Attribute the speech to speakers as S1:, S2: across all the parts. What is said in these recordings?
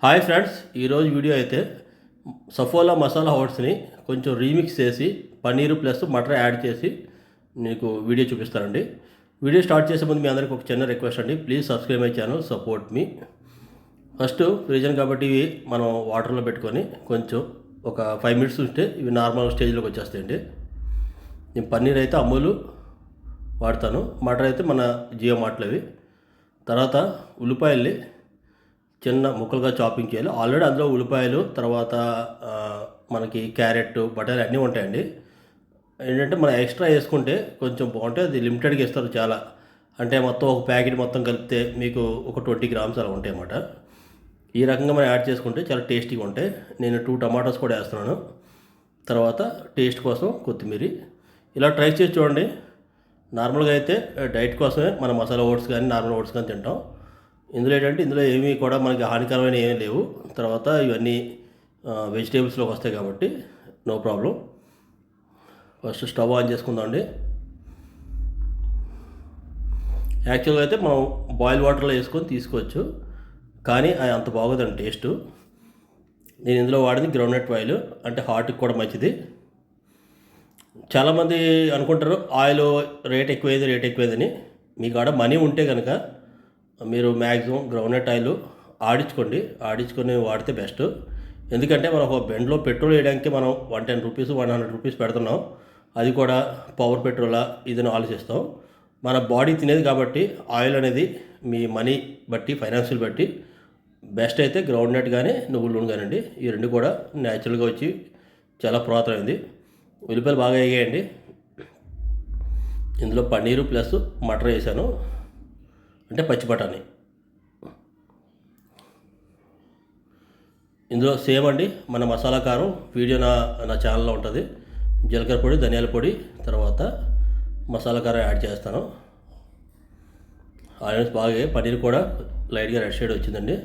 S1: Hi friends, ఈరోజు video అయితే సఫోలా మసాలా ఓట్స్ని కొంచెం రీమిక్స్ చేసి పన్నీరు ప్లస్ మటర్ యాడ్ చేసి మీకు వీడియో చూపిస్తానండి. వీడియో స్టార్ట్ చేసే ముందు మీ అందరికీ ఒక చిన్న రిక్వెస్ట్ అండి, please subscribe my channel, support me. First frozen కాబట్టి ఇవి మనం వాటర్లో పెట్టుకొని కొంచెం ఒక 5 మినిట్స్ ఉంటే ఇవి నార్మల్ స్టేజ్లోకి వచ్చేస్తాయండి. నేను పన్నీర్ అయితే అమూలు వాడతాను, మటర్ అయితే మన జియో మార్ట్లో అవి. తర్వాత ఉల్లిపాయల్ని చిన్న ముక్కలుగా చాపింగ్ చేయాలి. ఆల్రెడీ అందులో ఉల్లిపాయలు, తర్వాత మనకి క్యారెట్, బటర్ అన్నీ ఉంటాయండి. ఏంటంటే మనం ఎక్స్ట్రా వేసుకుంటే కొంచెం బాగుంటుంది. అది లిమిటెడ్గా ఇస్తారు చాలా, అంటే మొత్తం ఒక ప్యాకెట్ మొత్తం కలిపితే మీకు ఒక 20 గ్రామ్స్ అలా ఉంటాయి అన్నమాట. ఈ రకంగా మనం యాడ్ చేసుకుంటే చాలా టేస్టీగా ఉంటాయి. నేను 2 టమాటోస్ కూడా వేస్తున్నాను. తర్వాత టేస్ట్ కోసం కొత్తిమీర. ఇలా ట్రై చేసి చూడండి. నార్మల్గా అయితే డైట్ కోసమే మన మసాలా ఓట్స్ కానీ నార్మల్ ఓట్స్ కానీ తింటాం. ఇందులో ఏంటంటే ఇందులో ఏమీ కూడా మనకి హానికరమైన ఏమీ లేవు. తర్వాత ఇవన్నీ వెజిటేబుల్స్లోకి వస్తాయి కాబట్టి no problem. First stove on చేసుకుందామండి. యాక్చువల్గా అయితే మనం బాయిల్ వాటర్లో వేసుకొని తీసుకోవచ్చు, కానీ అది అంత బాగోదండి టేస్టు. నేను ఇందులో వాడింది గ్రౌండ్నట్ ఆయిల్, అంటే హార్ట్కి కూడా మంచిది. చాలామంది అనుకుంటారు ఆయిల్ రేట్ ఎక్కువైందని. మీకు ఆడ మనీ ఉంటే కనుక మీరు మ్యాక్సిమం గ్రౌండ్నట్ ఆయిల్ ఆడించుకొని వాడితే బెస్ట్. ఎందుకంటే మనం ఒక బెండ్లో పెట్రోల్ వేయడానికి మనం 110 రూపీస్ 100 రూపీస్ పెడుతున్నాం. అది కూడా పవర్ పెట్రోలా ఇదని ఆలోచిస్తాం. మన బాడీ తినేది కాబట్టి ఆయిల్ అనేది మీ మనీ బట్టి, ఫైనాన్షియల్ బట్టి బెస్ట్ అయితే గ్రౌండ్నట్ కానీ నువ్వుల నూనె కానివ్వండి. ఈ రెండు కూడా న్యాచురల్గా వచ్చి చాలా పురాతనమైంది. ఉల్లిపాయలు బాగా వేయండి. ఇందులో పన్నీరు ప్లస్ మటర్ వేసాను, అంటే పచ్చి బఠానీ. ఇందులో సేమ్ అండి మన మసాలా కారం వీడియో నా ఛానల్లో ఉంటుంది. జీలకర్ర పొడి, ధనియాల పొడి, తర్వాత మసాలా కారం యాడ్ చేస్తాను. ఆనియన్స్ బాగా, పన్నీర్ కూడా లైట్గా రెడ్ షేడ్ వచ్చిందండి.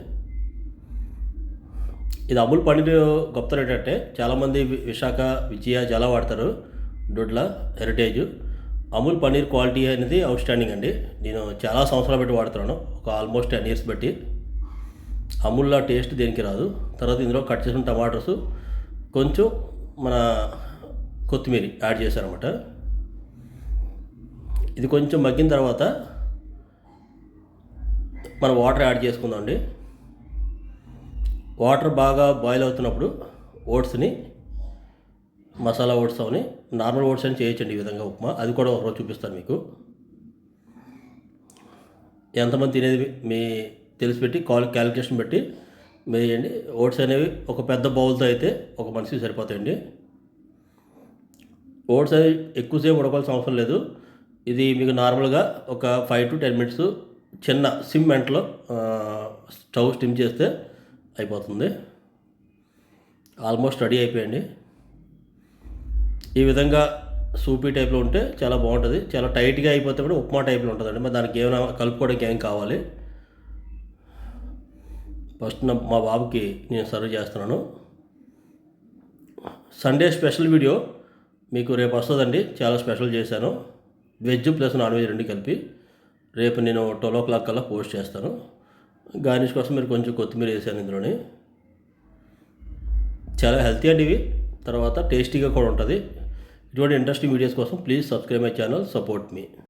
S1: ఇది అమూల్ పన్నీర్ గొప్పతనం ఏంటంటే చాలామంది విశాఖ, విజయ చాలా వాడతారు, దొడ్ల, హెరిటేజ్. అమూల్ పన్నీర్ క్వాలిటీ అనేది అవుట్ స్టాండింగ్ అండి. నేను చాలా సంవత్సరాలు బట్టి వాడుతున్నాను, ఒక ఆల్మోస్ట్ 10 ఇయర్స్ బట్టి. అమూల్లా టేస్ట్ దేనికి రాదు. తర్వాత ఇందులో కట్ చేసిన టమాటోస్, కొంచెం మన కొత్తిమీర యాడ్ చేశారనమాట. ఇది కొంచెం మగ్గిన తర్వాత మనం వాటర్ యాడ్ చేసుకుందామండి. వాటర్ బాగా బాయిల్ అవుతున్నప్పుడు ఓట్స్ని, మసాలా ఓట్స్ అవని నార్మల్ ఓట్స్ అని చేయొచ్చండి. ఈ విధంగా ఉప్మా, అది కూడా ఒకరోజు చూపిస్తాను మీకు. ఎంతమంది తినేది మీ తెలిసి పెట్టి క్యాలిక్యులేషన్ బట్టి వేయండి. ఓట్స్ అనేవి ఒక పెద్ద బౌల్తో అయితే ఒక మనిషికి సరిపోతాయండి. ఓట్స్ అనేవి ఎక్కువసేపు ఉడకాల్సిన అవసరం లేదు. ఇది మీకు నార్మల్గా ఒక 5 to 10 మినిట్స్ చిన్న సిమ్ మెంట్లో స్టవ్ స్టిమ్ చేస్తే అయిపోతుంది. ఆల్మోస్ట్ రెడీ అయిపోయండి. ఈ విధంగా సూపీ టైప్లో ఉంటే చాలా బాగుంటుంది. చాలా టైట్గా అయిపోతే కూడా ఉప్మా టైప్లో ఉంటుందండి. మరి దానికి ఏమైనా కలుపుకోవడానికి ఏం కావాలి. ఫస్ట్ మా బాబుకి నేను సర్వ్ చేస్తున్నాను. సండే స్పెషల్ వీడియో మీకు రేపు వస్తుందండి. చాలా స్పెషల్ చేశాను, వెజ్ ప్లస్ నాన్ వెజ్ రెండు కలిపి. రేపు నేను 12 o'clock కల్లా పోస్ట్ చేస్తాను. గార్నిష్ కోసం మీరు కొంచెం కొత్తిమీర వేసాను ఇందులోని. చాలా హెల్తీ అండి ఇవి, తర్వాత టేస్టీగా కూడా ఉంటుంది. ఇటువంటి ఇంట్రెస్టింగ్ వీడియోస్ కోసం please subscribe my channel, support me.